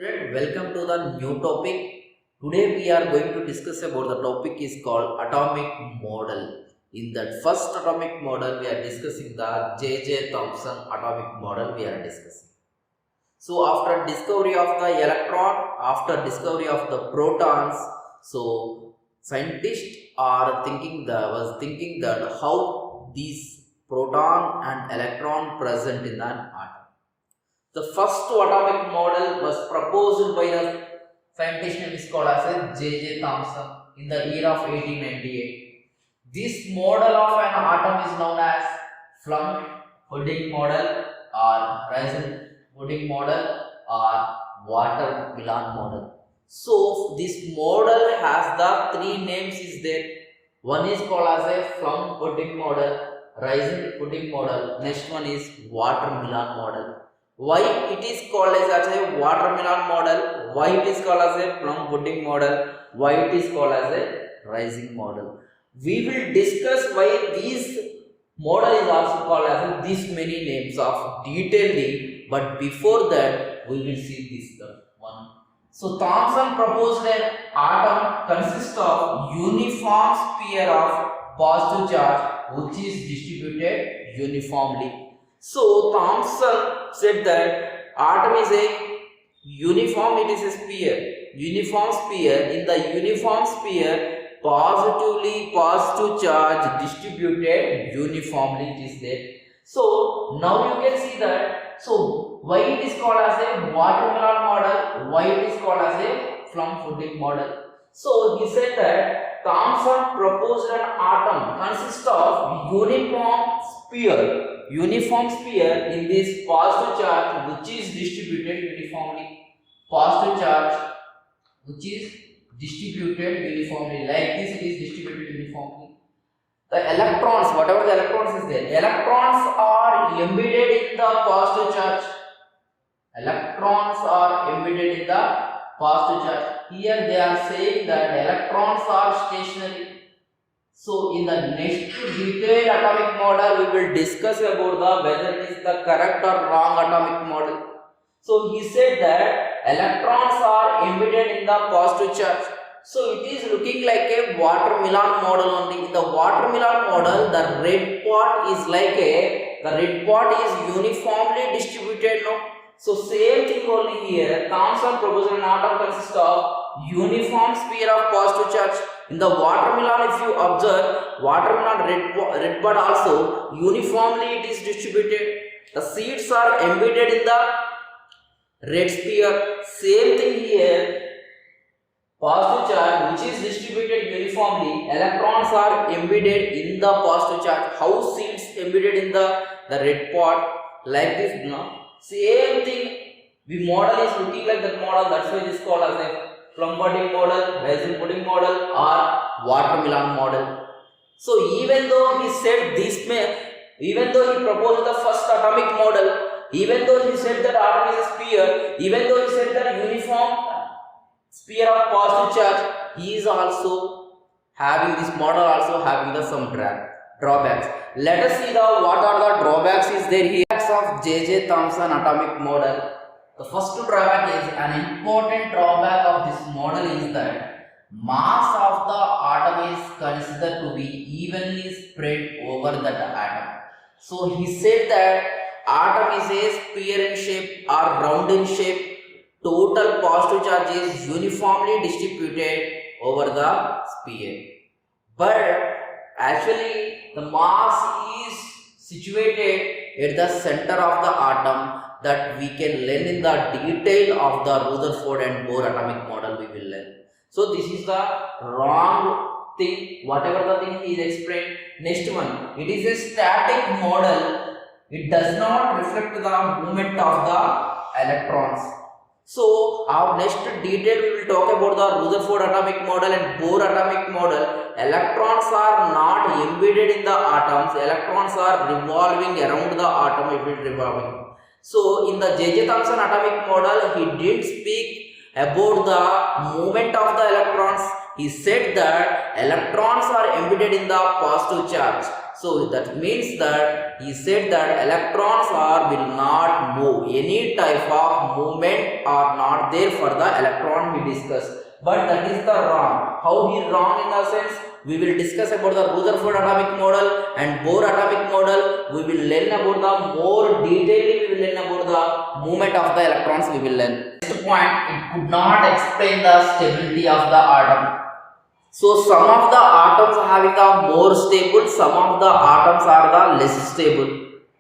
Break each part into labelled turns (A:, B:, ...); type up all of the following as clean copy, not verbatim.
A: Student, welcome to the new topic. Today we are going to discuss about the topic is called atomic model. In that first atomic model we are discussing the J.J. Thomson atomic model we are discussing. So after discovery of the electron, after discovery of the protons, so scientists are thinking that how these proton and electron present in an atom. The first atomic model was proposed by the scientist name is called as J.J. Thomson in the year of 1898. This model of an atom is known as plum-pudding model or raisin pudding model or watermelon model. So this model has the three names is there. One is called as a plum-pudding model, raisin pudding model. Next one is watermelon model. Why it is called as a watermelon model, why it is called as a plum pudding model, why it is called as a rising model. We will discuss why this model is also called as these many names of detailedly, but before that we will see this one. So Thomson proposed an atom consists of uniform sphere of positive charge which is distributed uniformly. So Thomson said that atom is a uniform, it is a sphere, uniform sphere. In the uniform sphere, positive charge distributed uniformly it is there. So now you can see that, so why it is called as a watermelon model, why it is called as a plum pudding model. So he said that Thomson proposed an atom consists of uniform sphere in this positive charge which is distributed uniformly. Positive charge which is distributed uniformly, like this it is distributed uniformly. The electrons, whatever the electrons is there, electrons are embedded in the positive charge. Electrons are embedded in the positive charge. Here they are saying that electrons are stationary. So in the next detailed atomic model we will discuss about the whether it is the correct or wrong atomic model. So he said that electrons are embedded in the positive charge. So it is looking like a watermelon model only. In the watermelon model, the red part is uniformly distributed. No? So same thing only here. Thomson proposed an atom consists of uniform sphere of positive charge. In the watermelon, if you observe, watermelon red part also uniformly it is distributed. The seeds are embedded in the red sphere. Same thing here. Positive charge which is distributed uniformly, electrons are embedded in the positive charge. How seeds embedded in the red part like this? No? Same thing. The model is looking like that model. That's why it is called as a plum pudding model, raisin pudding model, or watermelon model. So even though he said even though he proposed the first atomic model, even though he said that atom is a sphere, even though he said that uniform sphere of positive charge, he is also having this model also having the some drawbacks. Let us see what are the drawbacks is there here of J.J. Thomson atomic model. The first drawback is an important drawback of this model is that mass of the atom is considered to be evenly spread over that atom. So he said that atom is a sphere in shape or round in shape. Total positive charge is uniformly distributed over the sphere. But actually the mass is situated at the center of the atom that we can learn in the detail of the Rutherford and Bohr atomic model we will learn. So this is the wrong thing, whatever the thing is explained. Next one, it is a static model. It does not reflect the movement of the electrons. So our next detail we will talk about the Rutherford atomic model and Bohr atomic model. Electrons are not embedded in the atoms. Electrons are revolving around the atom if it is revolving. So in the J.J. Thomson atomic model, he did speak about the movement of the electrons. He said that electrons are embedded in the positive charge. So that means that he said that electrons will not move. Any type of movement are not there for the electron we discussed. But that is the wrong. How he is wrong in the sense? We will discuss about the Rutherford atomic model and Bohr atomic model. We will learn about the more detailedly. We will learn about the movement of the electrons. We will learn. Next point, it could not explain the stability of the atom. So some of the atoms having the more stable, some of the atoms are the less stable.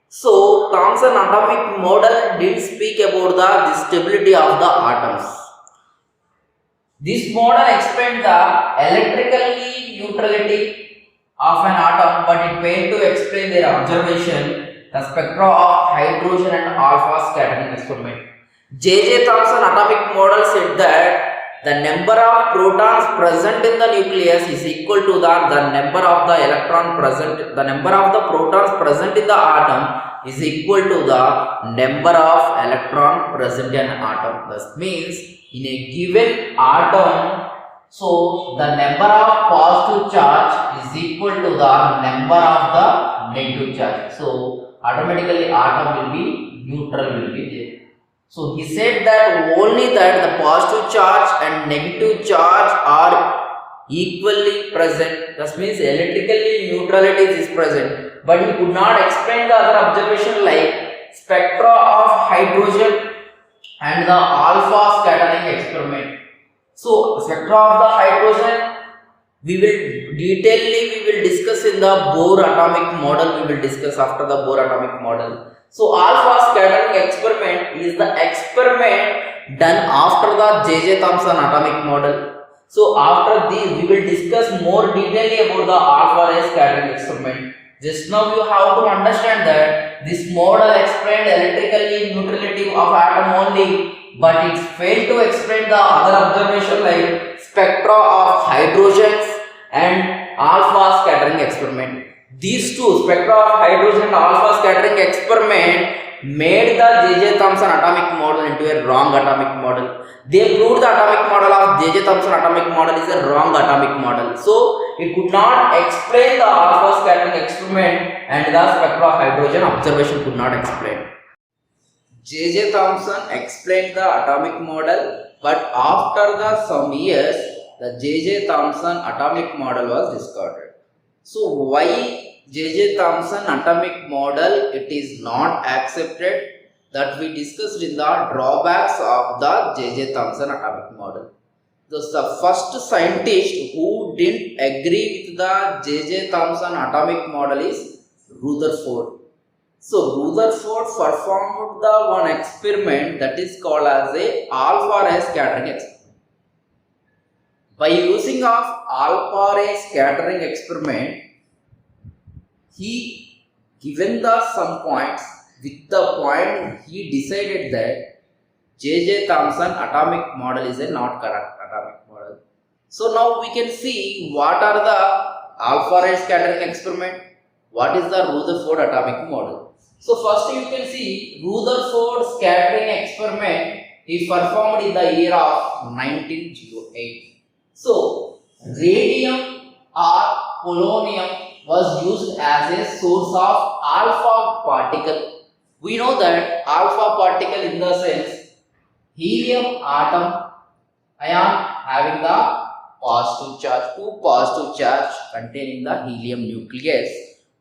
A: So Thomson atomic model did speak about the stability of the atoms. This model explained the electrically neutrality of an atom, but it failed to explain their observation, the spectra of hydrogen and alpha scattering experiment. J. Thomson atomic model said that the number of protons present in the nucleus is equal to the number of the electron present. The number of the protons present in the atom is equal to the number of electron present in an atom. This means in a given atom, so the number of positive charge is equal to the number of the negative charge. So automatically atom will be neutral, will be there. So he said that only that the positive charge and negative charge are equally present. That means electrically neutrality is present. But he could not explain the other observation like spectra of hydrogen and the alpha scattering experiment. So spectra of the hydrogen we will discuss in the Bohr atomic model. We will discuss after the Bohr atomic model. So alpha scattering experiment is the experiment done after the J. Thomson atomic model. So after this we will discuss more detailedly about the alpha ray scattering experiment. Just now you have to understand that this model explained electrically neutrality of atom only, but it failed to explain the other observation like spectra of hydrogens and alpha scattering experiment. These two, spectra of hydrogen and alpha scattering experiment, made the J. Thomson atomic model into a wrong atomic model. They proved the atomic model of J. Thomson atomic model is a wrong atomic model. So it could not explain the alpha scattering experiment, and the spectra of hydrogen observation could not explain. J. Thomson explained the atomic model, but after some years, the J. Thomson atomic model was discarded. So why J. Thomson atomic model it is not accepted, that we discussed in the drawbacks of the J. Thomson atomic model. Thus the first scientist who didn't agree with the J. Thomson atomic model is Rutherford. So Rutherford performed the one experiment that is called as a alpha ray scattering experiment. By using of alpha ray scattering experiment, he given the some points. With the point, he decided that J. Thomson atomic model is a not correct atomic model. So now we can see what are the alpha ray scattering experiment, what is the Rutherford atomic model. So first you can see Rutherford scattering experiment is performed in the year of 1908. So radium or polonium was used as a source of alpha particle. We know that alpha particle in the sense helium atom ion having the positive charge, two positive charge containing the helium nucleus.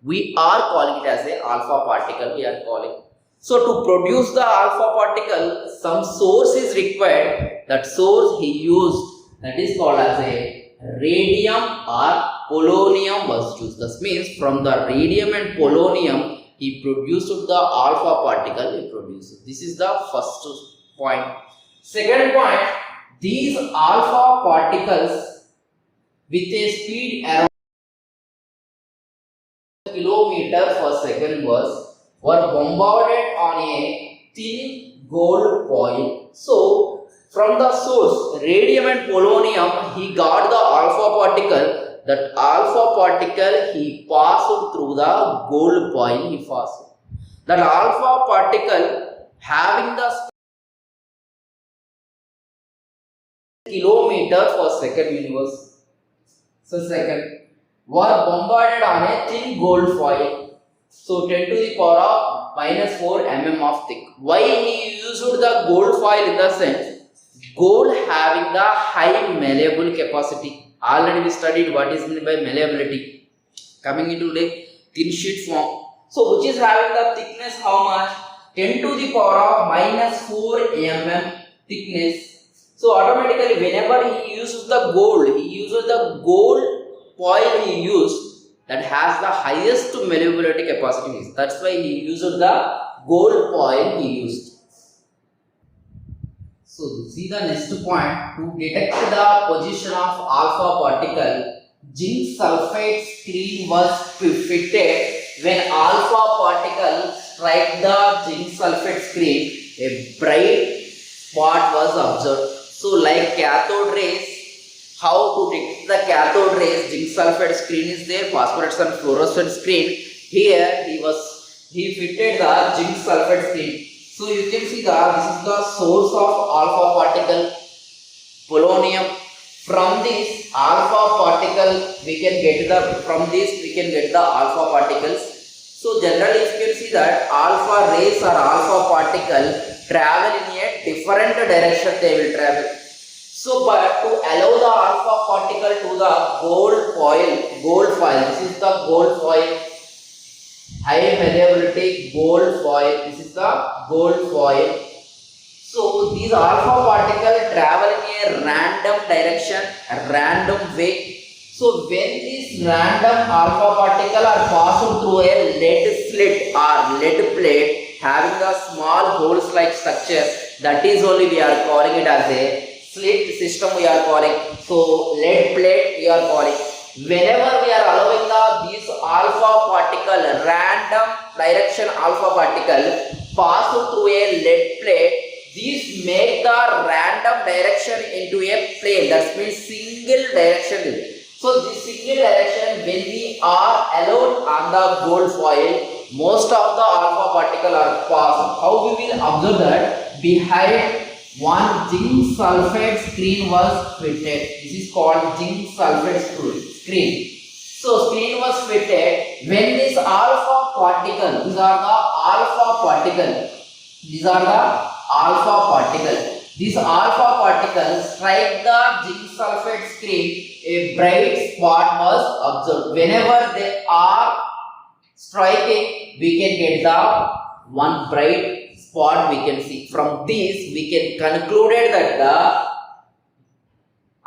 A: We are calling it as a alpha particle. We are calling. So to produce the alpha particle, some source is required. That source he used, that is called as a radium or polonium was used. This means from the radium and polonium he produced the alpha particle he produced. This is the first point. Second point, these alpha particles with a speed around kilometer per second were bombarded on a thin gold foil. So from the source radium and polonium he got the alpha particle. That alpha particle he passed through the gold foil he passed. That alpha particle having the kilometer per second universe. So second, were bombarded on a thin gold foil. So 10 to the power of minus 4 mm of thick. Why he used the gold foil? In the sense, gold having the high malleable capacity. Already we studied what is meant by malleability. Coming into the thin sheet form. So which is having the thickness how much? 10 to the power of minus 4 mm thickness. So automatically whenever he uses the gold foil he used that has the highest malleability capacity. That's why he used the gold foil he used. So see the next point. To detect the position of alpha particle, zinc sulfate screen was fitted. When alpha particle strike the zinc sulfate screen, a bright spot was observed. So like cathode rays, how to detect the cathode rays? Zinc sulfate screen is there, phosphorescent fluorescent screen. Here he fitted the zinc sulfate screen. So you can see that this is the source of alpha particle, polonium. From this alpha particle we can get the alpha particles. So generally you can see that alpha rays or alpha particle travel in a different direction they will travel. So but to allow the alpha particle to the gold foil, this is the gold foil, high malleability gold foil, this is the gold foil. So these alpha particles travel in a random direction, a random way. So when these random alpha particles are passed through a lead slit or lead plate having a small holes like structure, that is only we are calling it as a slit system we are calling. So lead plate we are calling. Whenever we are allowing these alpha particle, random direction alpha particle pass through a lead plate, these make the random direction into a plane. That means single direction. So this single direction, when we are allowed on the gold foil, most of the alpha particle are passed. How we will observe that? Behind one zinc sulfate screen was fitted. This is called zinc sulfate screen. So screen was fitted. When this alpha particle, these are the alpha particle. These alpha particles strike the zinc sulfate screen, a bright spot was observed. Whenever they are striking, we can get the one bright spot we can see. From this we can conclude that the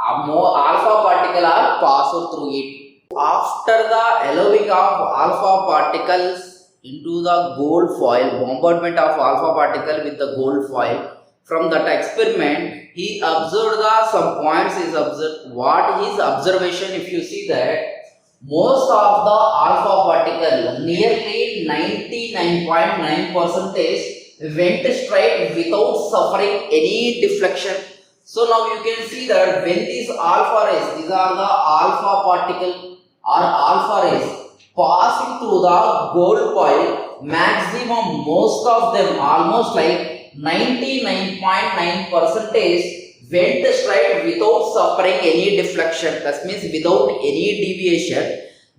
A: alpha particle are passed through it. After the allowing of alpha particles into the gold foil, bombardment of alpha particle with the gold foil, from that experiment he observed some points. Is observed what his observation? If you see that most of the alpha particle, nearly 99.9% went straight without suffering any deflection. So now you can see that when these alpha rays, these are the alpha particle or alpha rays passing through the gold foil, maximum most of them, almost like 99.9% went straight without suffering any deflection. That means without any deviation,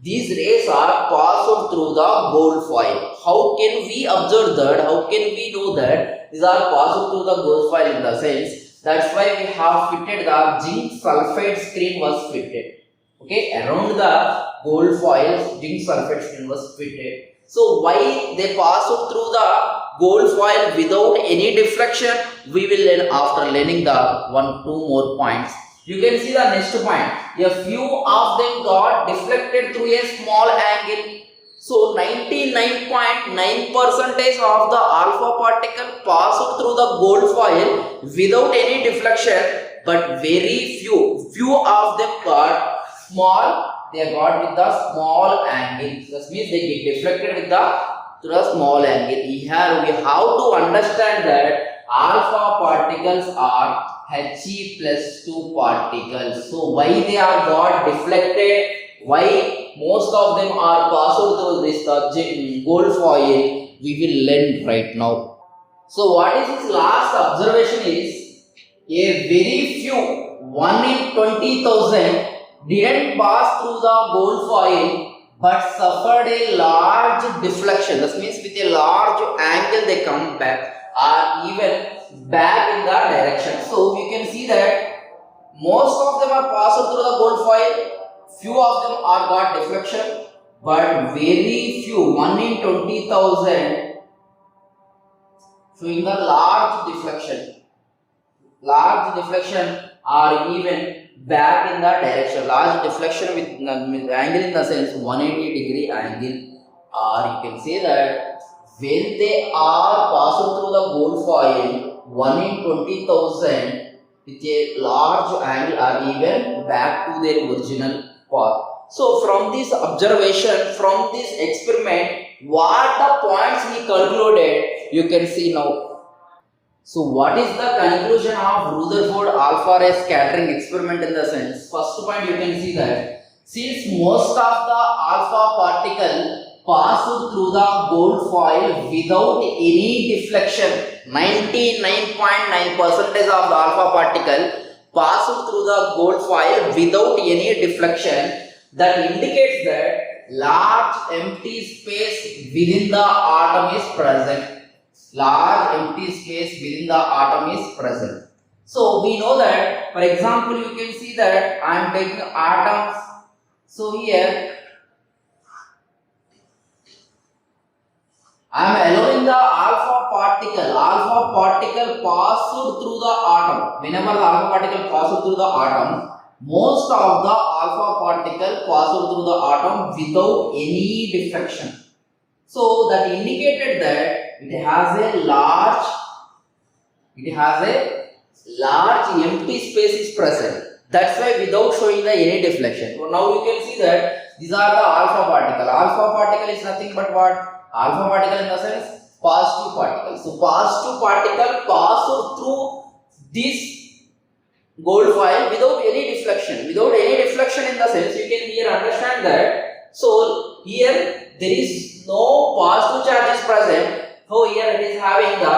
A: these rays are passed through the gold foil. How can we observe that? How can we know that these are passed through the gold foil? In the sense, that's why we have fitted the zinc sulfate screen was fitted. Okay, around the gold foil, zinc sulfate screen was fitted. So why they pass through the gold foil without any deflection? We will learn after learning the 1-2 more points. You can see the next point. A few of them got deflected through a small angle. So 99.9% of the alpha particle passed through the gold foil without any deflection, but very few of them got small. They got with the small angle. That means they get deflected with the small angle. Here we have to understand that alpha particles are He+2 particles. So why they are got deflected? Why most of them are passed through this gold foil? We will learn right now. So what is his last observation is a very few 1 in 20,000 didn't pass through the gold foil but suffered a large deflection. That means with a large angle they come back or even back in the direction. So you can see that most of them are passed through the gold foil, few of them are got deflection, but very few, 1 in 20,000, showing the large deflection or even back in the direction. Large deflection with angle in the sense 180-degree angle, or you can say that when they are passed through the gold foil, 1 in 20,000 with a large angle or even back to their original path. So from this observation, from this experiment, what the points we concluded, you can see now. So what is the conclusion of Rutherford alpha ray scattering experiment in the sense? First point you can see that since most of the alpha particle passed through the gold foil without any deflection, 99.9% of the alpha particle passed through the gold foil without any deflection, that indicates that large empty space within the atom is present. Large empty space within the atom is present. So we know that, for example, you can see that I am taking atoms. So here I am allowing the alpha particle passed through the atom. Whenever the alpha particle passes through the atom, most of the alpha particle passes through the atom without any deflection. So that indicated that it has a large empty space is present. That's why without showing the any deflection. So now you can see that these are the alpha particle. Alpha particle is nothing but what? Alpha particle in the sense positive particle. So positive particle pass through this gold foil without any deflection. Without any deflection in the sense, you can here understand that. So here there is no positive charge is present. So here it is having the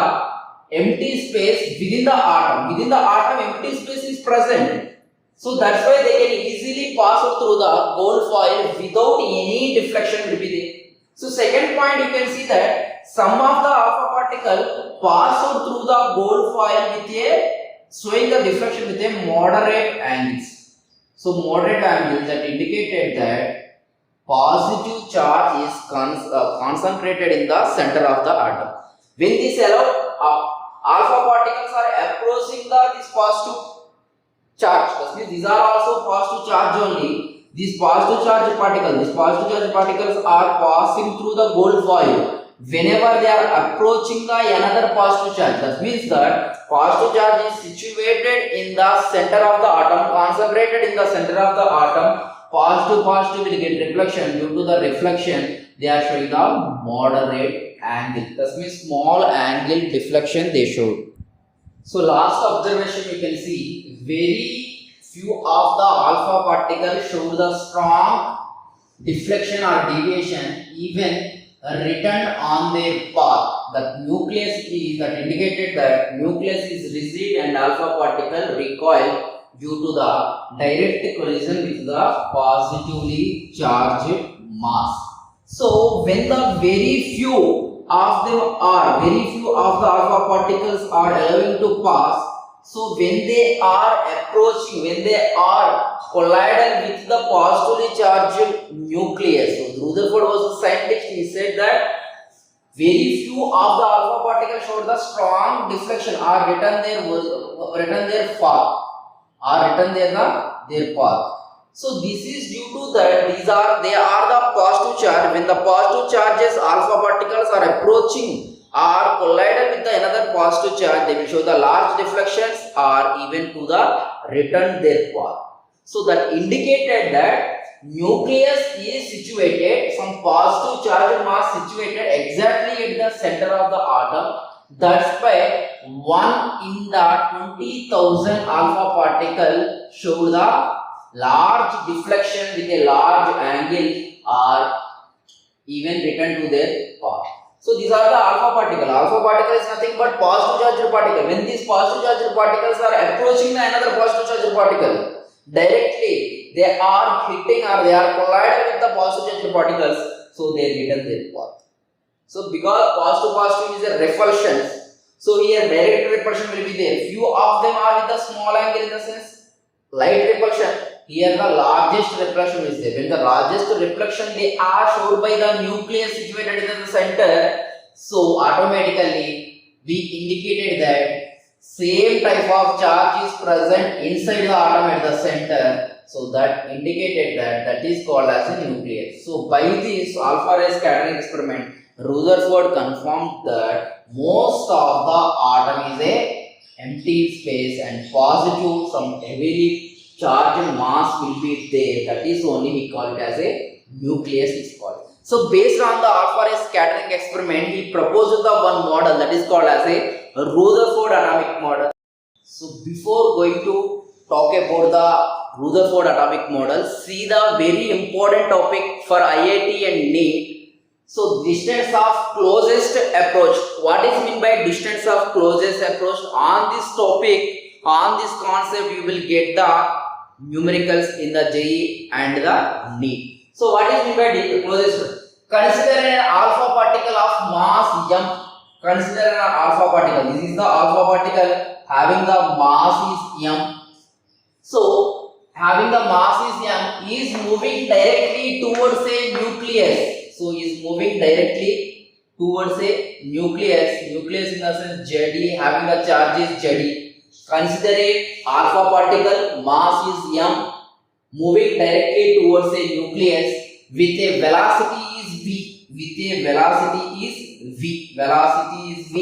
A: empty space within the atom. Within the atom, empty space is present. So that's why they can easily pass through the gold foil without any deflection will be there. So second point, you can see that some of the alpha particle pass through the gold foil with a showing the deflection with a moderate angles. So moderate angles that indicated that positive charge is concentrated in the center of the atom. When this alpha particles are approaching this positive charge, that means these are also positive charge only. These positive charge particles are passing through the gold foil. Whenever they are approaching the another positive charge, that means that positive charge is situated in the center of the atom, concentrated in the center of the atom. Positive will get reflection. Due to the reflection, they are showing the moderate angle. That means small angle deflection they showed. So last observation you can see, very few of the alpha particles show the strong deflection or deviation even written on their path. That nucleus is that indicated that nucleus is rigid and alpha particle recoil due to the direct collision with the positively charged mass. So when the very few of the alpha particles are allowing to pass, so when they are approaching, when they are colliding with the positively charged nucleus, so Rutherford was a scientist, he said that very few of the alpha particles showed the strong deflection or return their path. So this is due to that they are the positive charge. When the positive charges alpha particles are approaching or collided with the another positive charge, they will show the large deflections or even to the return their path. So that indicated that nucleus is situated, some positive charge mass situated exactly at the center of the atom. That's why 1 in the 20,000 alpha particle show the large deflection with a large angle or even return to their path. So these are the alpha particle. Alpha particle is nothing but positive charged particle. When these positive charged particles are approaching the another positive charged particle, directly they are hitting or they are colliding with the positive charged particles, so they return their path. So because positive is a repulsion, so here direct repulsion will be there. Few of them are with the small angle in the sense light repulsion. Here the largest repulsion is there. When the largest repulsion they are shown by the nucleus situated in the center, so automatically we indicated that same type of charge is present inside the atom at the center. So that indicated that is called as a nucleus. So by this alpha ray scattering experiment, Rutherford confirmed that most of the atom is a empty space and positive some heavily charged mass will be there. That is only he called it as a nucleus is called. So based on the alpha ray scattering experiment, he proposed the one model that is called as a Rutherford atomic model. So before going to talk about the Rutherford atomic model, see the very important topic for IIT and NEET. So distance of closest approach. What is meant by distance of closest approach? On this topic, on this concept, you will get the numericals in the JEE and the NEET. So what is meant by closest? Consider an alpha particle of mass m. Consider an alpha particle. This is the alpha particle having the mass is m. So having the mass is m is moving directly towards a nucleus. So is moving directly towards a nucleus. Nucleus in the sense Jd, having the charge is Jd. Consider a alpha particle, mass is m, moving directly towards a nucleus with a velocity is v. With a velocity is v. Velocity is v.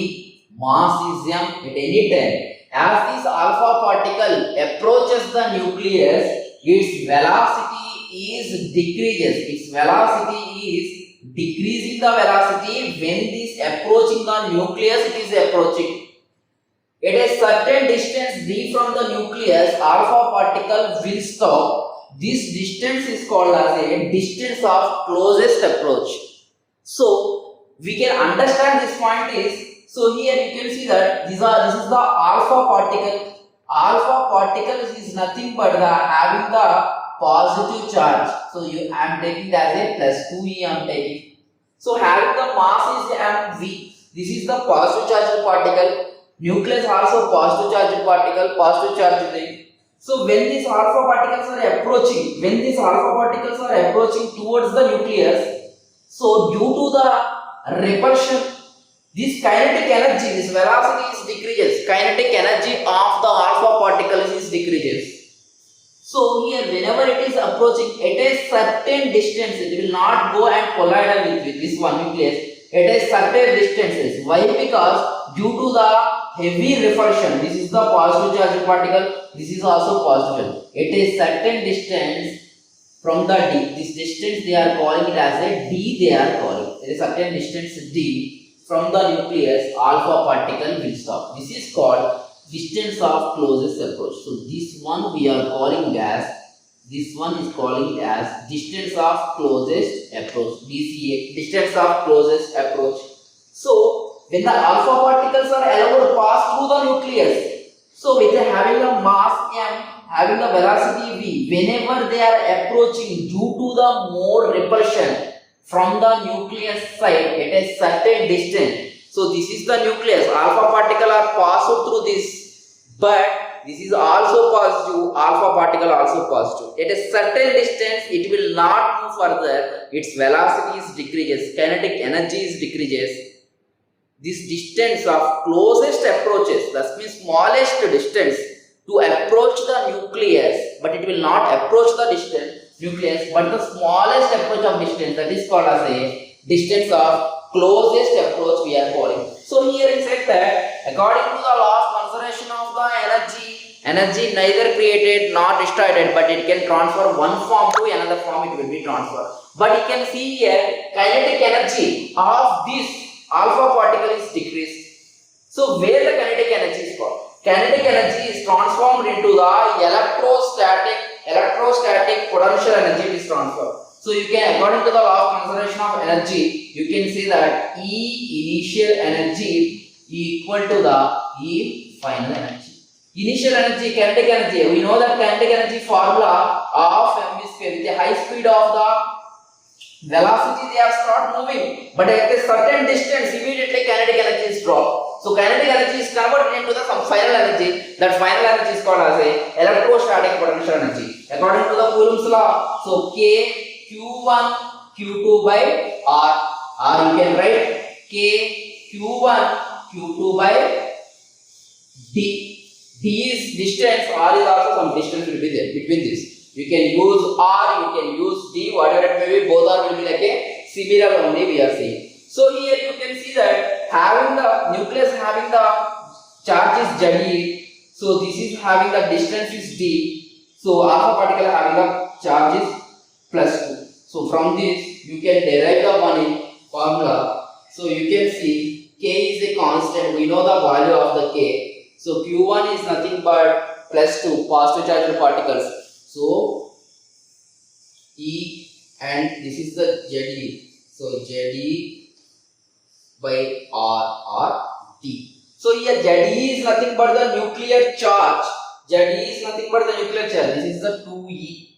A: Mass is m at any time. As this alpha particle approaches the nucleus, its velocity is decreases. Its velocity is decreasing the velocity when this approaching the nucleus it is approaching. At a certain distance d from the nucleus, alpha particle will stop. This distance is called as a distance of closest approach. So we can understand this point is, so here you can see that this is the alpha particle. Alpha particle is nothing but having the positive charge. So I am taking it as a plus 2e I am taking. So having the mass is mv. This is the positive charged particle. Nucleus also positive charged particle, positive charged thing. So when these alpha particles are approaching, towards the nucleus, so due to the repulsion, this kinetic energy, this velocity is decreases. Kinetic energy of the alpha particles is decreases. So here whenever it is approaching at a certain distance, it will not go and collide with this one nucleus at a certain distances. Why? Because due to the heavy repulsion, this is the positive charged particle, this is also positive. At a certain distance from the d, this distance they are calling it as a d, they are calling. At a certain distance d from the nucleus, alpha particle will stop. This is called distance of closest approach. So this one we are calling as, this one is calling as distance of closest approach, DCA, distance of closest approach. So when the alpha particles are allowed to pass through the nucleus, so with having a mass m, having a velocity v, whenever they are approaching due to the more repulsion from the nucleus side at a certain distance. So this is the nucleus, alpha particle are passed through this, but this is also positive, alpha particle also positive. At a certain distance it will not move further, its velocity is decreases, kinetic energy is decreases. This distance of closest approaches, that means smallest distance to approach the nucleus, but it will not approach the nucleus, but the smallest approach of distance, that is called as a distance of closest approach we are calling. So here it said that according to the law of conservation of the energy neither created nor destroyed, but it can transfer one form to another form, it will be transferred. But you can see here kinetic energy of this alpha particle is decreased. So where the kinetic energy is called? Kinetic energy is transformed into the electrostatic potential energy is transferred. So you can, according to the law of conservation of energy, you can say that E initial energy equal to the E final energy. Initial energy, kinetic energy. We know that kinetic energy formula of mv square. With the high speed of the velocity, they have start moving, but at a certain distance, immediately kinetic energy is dropped. So kinetic energy is converted into the some final energy. That final energy is called as a electrostatic potential energy. According to the Coulomb's law, so K Q1 Q2 by R. Or you can write K Q1 Q2 by D. D is distance, R is also some distance will be there between this. You can use R, you can use D, whatever it may be, both are will be like a similar only we are seeing. So here you can see that having the nucleus having the charge is Ze. So this is having the distance is D. So alpha particle having the charge is +2. So from this you can derive the one in formula. So you can see K is a constant. We know the value of the K. So Q1 is nothing but +2 positive charged particles. So E and this is the Ze. So Ze by R or D. So here Ze is nothing but the nuclear charge. Ze is nothing but the nuclear charge. This is the 2E.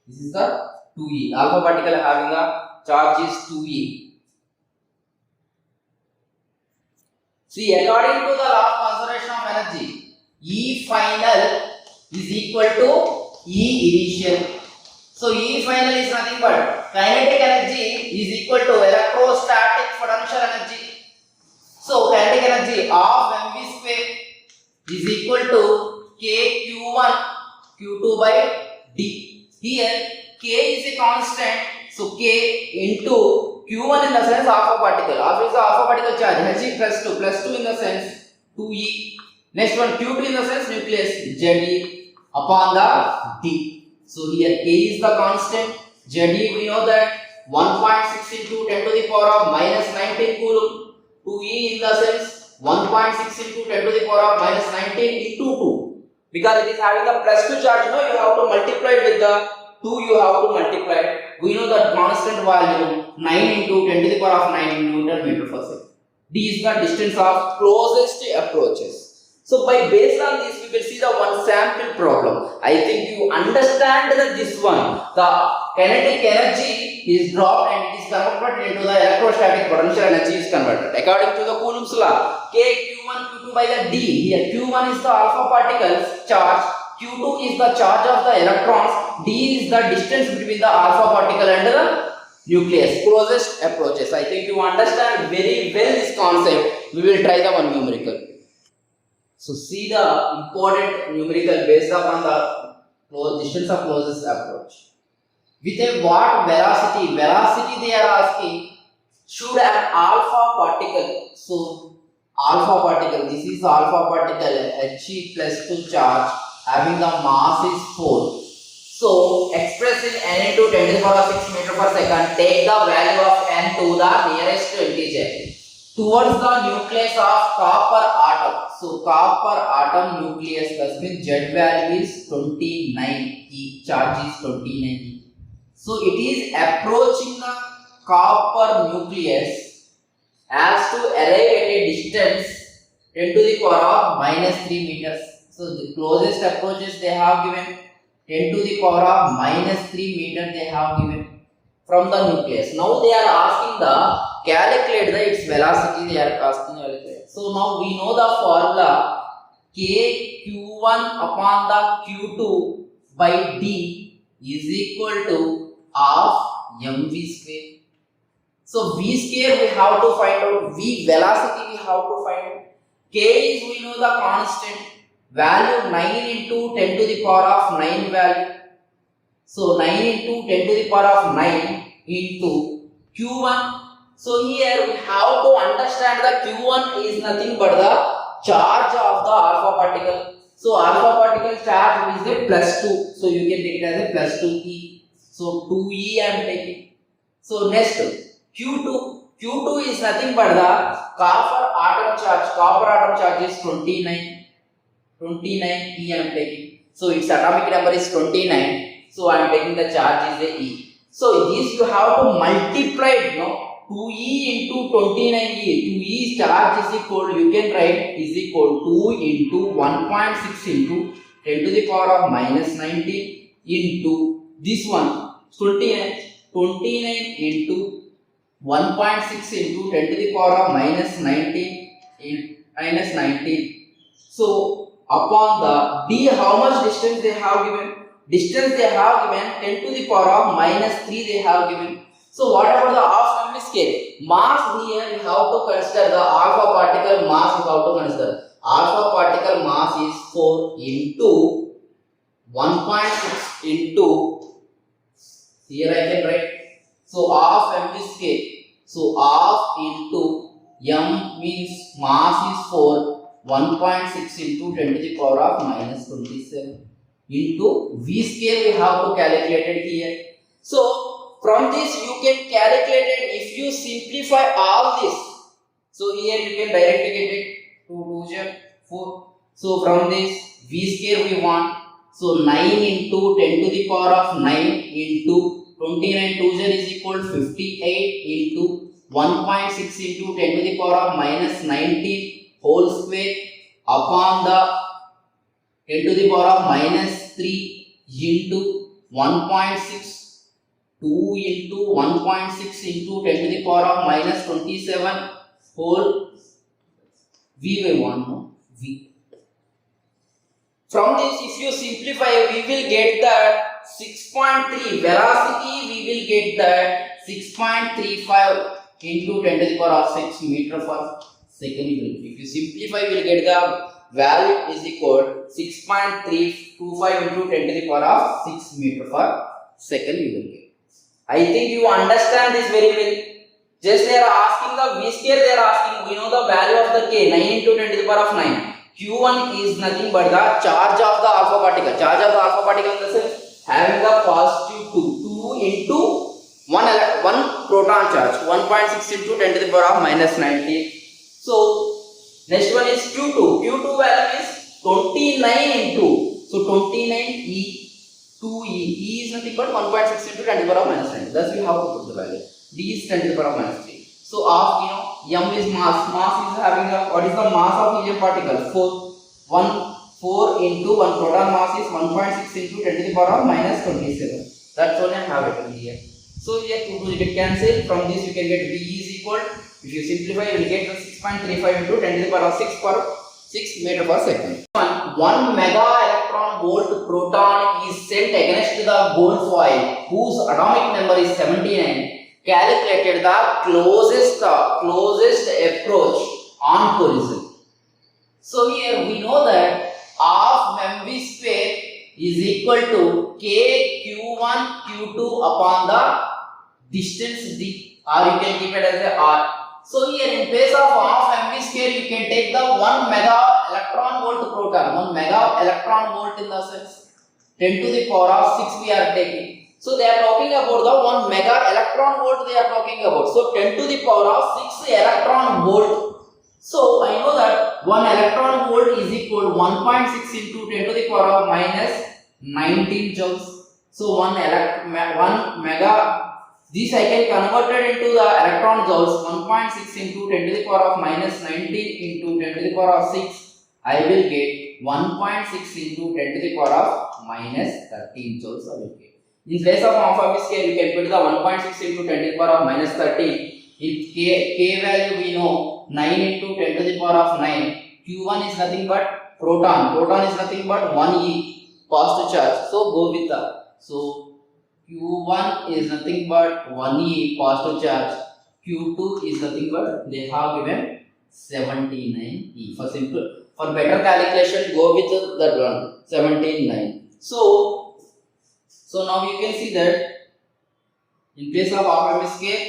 A: This is the 2E. Alpha particle having a charge is 2E. See, according to the law of conservation of energy, E final is equal to E initial. So E final is nothing but kinetic energy is equal to electrostatic potential energy. So kinetic energy of mv square is equal to KQ1 Q2 by D. Here K is a constant. So K into Q1 in the sense alpha particle. Alpha is the alpha particle charge. Hg +2 in the sense 2E. Next one Q2 in the sense nucleus Ze upon the D. So here K is the constant. Ze we know that 1.6 into 10 to the power of -19 coulomb. 2E in the sense 1.6 into 10 to the power of -19 into 2. Because it is having the +2 charge, no, you have to multiply it with the 2, you have to multiply it. We know that constant value 9 into 10 to the power of 9 Newton meter per second. D is the distance of closest approaches. So by based on this, we will see the one sample problem. I think you understand that this one, the kinetic energy is dropped and it is converted into the electrostatic potential energy is converted. According to the Coulomb's law, K Q1 Q2 by the D. Here Q1 is the alpha particles charge. Q2 is the charge of the electrons. D is the distance between the alpha particle and the nucleus, closest approaches. I think you understand very well this concept. We will try the one numerical. So see the important numerical based upon the distance of closest approach. With a what velocity? Velocity they are asking, should an alpha particle. So alpha particle, this is alpha particle Hg +2 charge having the mass is 4. So express in n into 10 to the power of 6 meter per second. Take the value of n to the nearest integer towards the nucleus of copper atom. So copper atom nucleus, thus means Z value is 29. E charge is 29. So it is approaching the copper nucleus as to arrive at a distance 10 to the power of -3 meters. So the closest approaches they have given 10 to the power of -3 meter they have given from the nucleus. Now they are asking the calculate the its velocity. They are asking calculate. So now we know the formula K Q1 upon the Q2 by D is equal to half mv square. So v square we have to find out, v velocity we have to find out. K is we know the constant value 9 into 10 to the power of 9 value. So 9 into 10 to the power of 9 into Q1. So here we have to understand that Q1 is nothing but the charge of the alpha particle. So alpha particle charge is a +2. So you can take it as a +2E. So 2E I am taking. So next Q2. Q2 is nothing but the copper atom charge. Copper atom charge is 29. 29 E I am taking. So its atomic number is 29. So I am taking the charge is the E. So this you have to multiply it, no? 2 2e into 29e. 2e charge is equal, you can write, is equal 2 into 1.6 into 10 to the power of minus 19 into this one 29 into 1.6 into 10 to the power of minus 19 in minus 19. So upon the d, how much distance they have given? Distance they have given 10 to the power of minus 3 they have given. So what about the half m scale? Mass here we have to consider the alpha particle mass. We have to consider alpha particle mass is 4 into 1.6 into, here I can write, so half m scale. So half into m means mass is 4, 1.6 into 10 to the power of minus 27 into v scale we have to calculate it here. So from this you can calculate it if you simplify all this. So here you can directly get it 2 2 4. So from this v scale we want, so 9 into 10 to the power of 9 into 29 2 is equal 58 into 1.6 into 10 to the power of minus 19 whole square upon the 10 to the power of minus 3 into 1.6, 2 into 1.6 into 10 to the power of minus 27 whole v by 1 no? V. From this if you simplify we will get that 6.3 velocity, we will get that 6.35 into 10 to the power of 6 meter per second. If you simplify we will get the value is equal 6.325 into 10 to the power of 6 meter per second you will get. I think you understand this very well. Just they are asking the v scale, they are asking, we know the value of the k, 9 into 10 to the power of 9. Q1 is nothing but the charge of the alpha particle. Charge of the alpha particle in the sense having the positive 2 into 1 proton charge, 1.6 into 10 to the power of minus 90. So next one is Q2. Q2 value is 29 into, so 29e 2e, e is nothing but 1.6 into 10 to the power of minus 90. Thus we have to put the value. D is 10 to the power of minus 3. So of m is mass. Mass is having a, what is the mass of helium particle? 4 into 1 proton mass is 1.6 into 10 to the power of minus 27. That's all I have it here. So here 2 to get cancelled. From this you can get V is equal, if you simplify you will get the 6.35 into 10 to the power of 6 meter per second. 1 mega electron volt proton is sent against the gold foil whose atomic number is 79. Calculated the closest approach on collision. So here we know that half mv square is equal to k q1 q2 upon the distance d, or you can keep it as a r. So here in place of half mv square you can take the 1 mega electron volt proton. 1 mega electron volt in the sense 10 to the power of 6 we are taking. So they are talking about the 1 mega electron volt they are talking about. So 10 to the power of 6 electron volt. So I know that 1 electron volt is equal 1.6 into 10 to the power of minus 19 joules. So 1 mega, this I can convert it into the electron joules. 1.6 into 10 to the power of minus 19 into 10 to the power of 6. I will get 1.6 into 10 to the power of minus 13 joules I will get. In place of half of this scale, you can put the 1.6 into 10 to the power of minus 13. If k value we know 9 into 10 to the power of 9. Q1 is nothing but proton. Proton is nothing but 1e positive charge. So go with the. So Q1 is nothing but 1e positive charge. Q2 is nothing but they have given 79e. For better calculation, go with that one 79. So now you can see that in place of half mv scale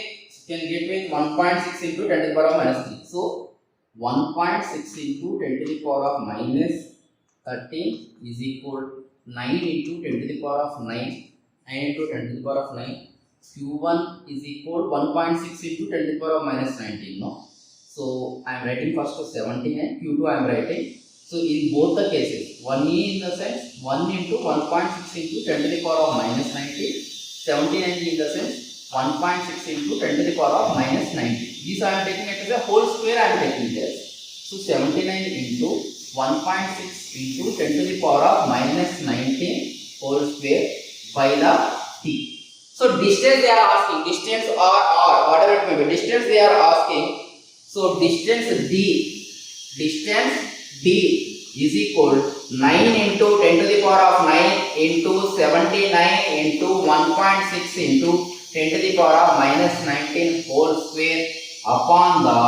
A: you can get with 1.6 into 10 to the power of minus 3. So 1.6 into 10 to the power of minus 13 is equal 9 into 10 to the power of 9. 9 into 10 to the power of 9. Q1 is equal 1.6 into 10 to the power of minus 19. No? So I am writing first to 17 and Q2 I am writing. So in both the cases, 1e in the sense 1 into 1.6 into 10 to the power of minus 19, 79 in the sense 1.6 into 10 to the power of minus 90. This I am taking it as a whole square I am taking this. So 79 into 1.6 into 10 to the power of minus 19 whole square by the t. So distance they are asking, distance r, whatever it may be, distance they are asking. So distance d is equal 9 into 10 to the power of 9 into 79 into 1.6 into 10 to the power of minus 19 whole square upon the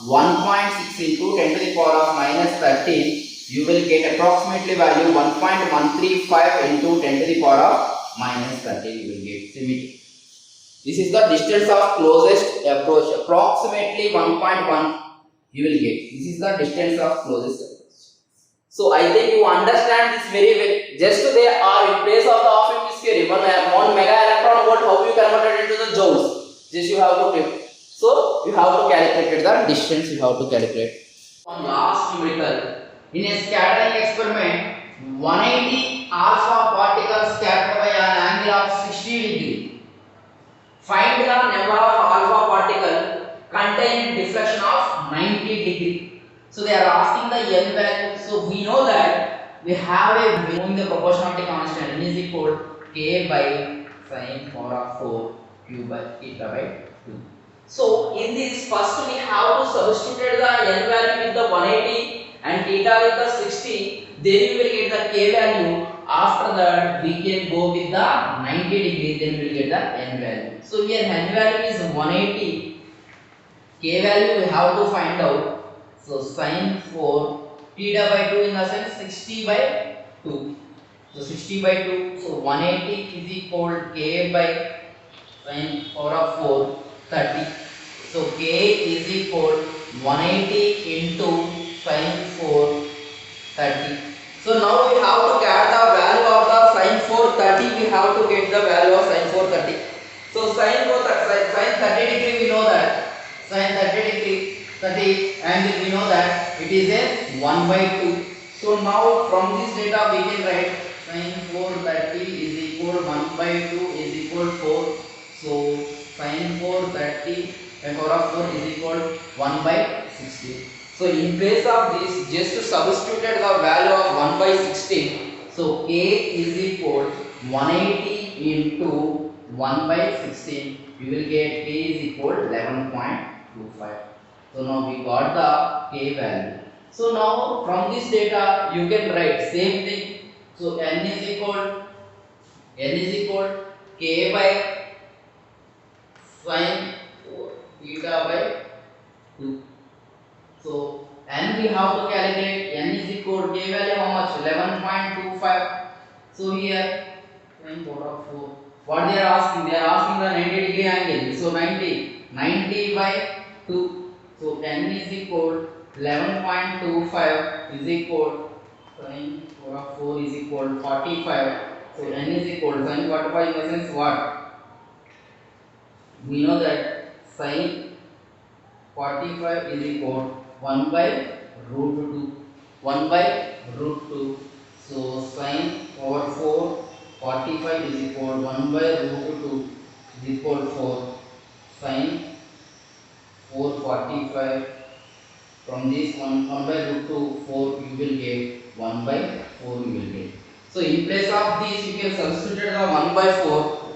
A: 1.6 into 10 to the power of minus 13. You will get approximately value 1.135 into 10 to the power of minus 13 you will get symmetry. This is the distance of closest approach, approximately 1.1 you will get. This is the distance of closest approach. So I think you understand this very well. Just they are in place of the half hemisphere, 1 mega electron volt, how you convert it into the joules. Just you have to take. So you have to calculate the distance, you have to calculate. One last numerical. In a scattering experiment, 180 alpha particles scattered by an angle of 60 degree. Find the number of alpha particle containing deflection of 90 degree. So they are asking the n value. So we know that we have a knowing the proportionality constant n is equal k by sin power of 4 q by theta by 2. So in this first we have to substitute the n value with the 180 and theta with the 60. Then we will get the k value. After that we can go with the 90 degree. Then we will get the n value. So here n value is 180. K value we have to find out. So sin 4 theta by 2 in the sense 60 by 2. So 60 by 2. So 180 is equal k by sin power of 4 30. So k is equal 180 into sin 4 30. So now we have to get the value of the sin 4 30. We have to get the value of sin 4 30. So sin 30 degree we know that sin 30 degree 30 and we know that it is a 1 by 2. So now from this data we can write sin 4 30 is equal 1 by 2 is equal 4. So sin 4 30 power of 4 is equal 1 by 16. So in place of this just substituted the value of 1 by 16. So k is equal 180 into 1 by 16. You will get k is equal 11.25. So now we got the k value. So now from this data you can write same thing. So n is equal k by sin theta by 2. So n we have to calculate. N is equal k value how much? 11.25. So here sin power of 4. What they are asking? They are asking the 90 degree angle. So 90 by 2. So n is equal 11.25 is equal sin power of 4 is equal 45. So n is equal sin 45 in the sense what? We know that sin 45 is equal 1 by root 2. 1 by root 2. So sin power 4 45 is equal 1 by root 2 is equal 4. Sin 445 from this 1 by root 2 4 you will get 1 by 4 you will get. So in place of this you can substitute the 1 by 4.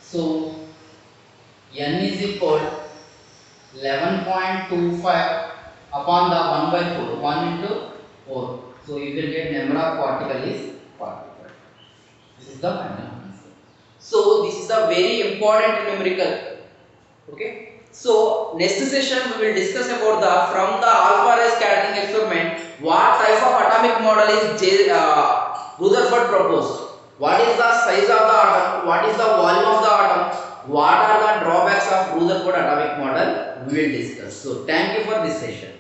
A: So n is equal 11.25 upon the 1 by 4, 1 into 4. So you will get number of particle is 45. This is the final answer. So this is the very important numerical. Okay. So next session we will discuss about the from the alpha ray scattering experiment what type of atomic model is Rutherford proposed. What is the size of the atom? What is the volume of the atom? What are the drawbacks of Rutherford atomic model? We will discuss. So thank you for this session.